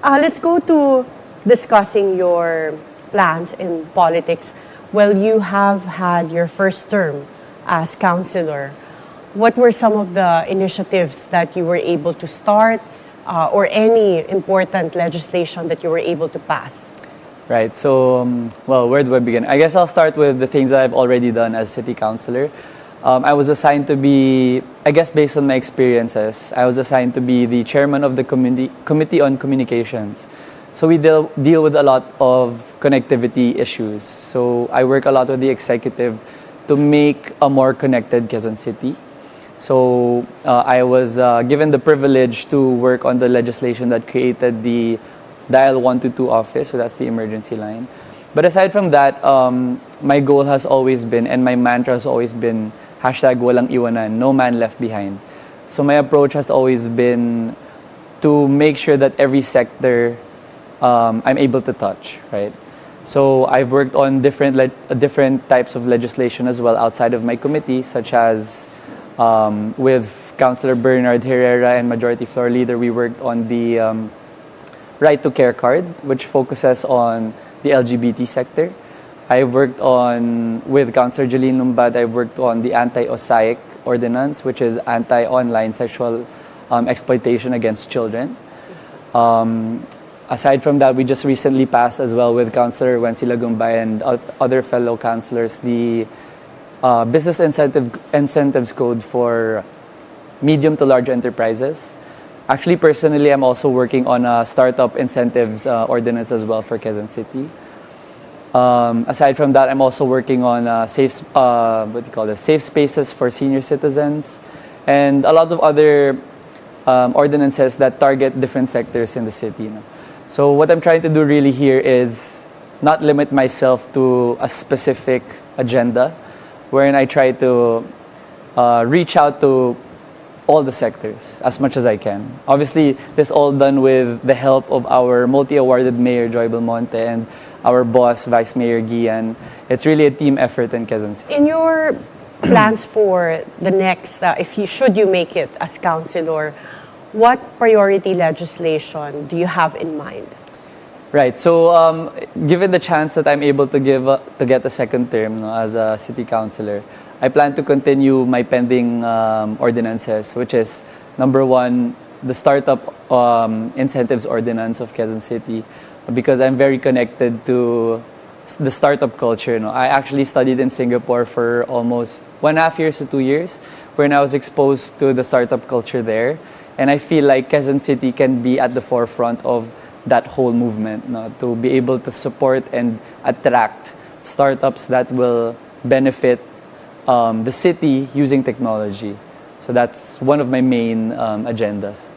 Let's go to discussing your plans in politics. Well, you have had your first term as councilor. What were some of the initiatives that you were able to start or any important legislation that you were able to pass? Right. So, well, where do I begin? I guess I'll start with the things that I've already done as city councilor. I was assigned to be, I guess based on my experiences, I was assigned to be the chairman of the Committee on Communications. So we deal with a lot of connectivity issues. So I work a lot with the executive to make a more connected Quezon City. So I was given the privilege to work on the legislation that created the Dial 122 office, so that's the emergency line. But aside from that, my goal has always been, and my mantra has always been, #walang iwanan, no man left behind. So my approach has always been to make sure that every sector I'm able to touch, right? So I've worked on different types of legislation as well outside of my committee, such as with Councilor Bernard Herrera and Majority Floor Leader, we worked on the Right to Care card, which focuses on the LGBT sector. I've worked on, with Councilor Jeline Lumbad, I've worked on the anti-OSAIC ordinance, which is anti-online sexual exploitation against children. Aside from that, we just recently passed as well with Councilor Wency Lagumbay and other fellow councilors the business incentives code for medium to large enterprises. Actually, personally, I'm also working on a startup incentives ordinance as well for Quezon City. Aside from that, I'm also working on safe spaces for senior citizens and a lot of other ordinances that target different sectors in the city. You know? So what I'm trying to do really here is not limit myself to a specific agenda, wherein I try to reach out to all the sectors as much as I can. Obviously, this all done with the help of our multi-awarded Mayor Joy Belmonte and our boss, Vice Mayor Gian. It's really a team effort in Quezon City. In your plans for the next, should you make it as councilor, what priority legislation do you have in mind? Right. So, given the chance that I'm able to get a second term as a city councilor, I plan to continue my pending ordinances, which is number one, the startup incentives ordinance of Quezon City, because I'm very connected to the startup culture. You know, I actually studied in Singapore for almost 1.5 years to 2 years, when I was exposed to the startup culture there, and I feel like Quezon City can be at the forefront of that whole movement, to be able to support and attract startups that will benefit the city using technology. So that's one of my main agendas.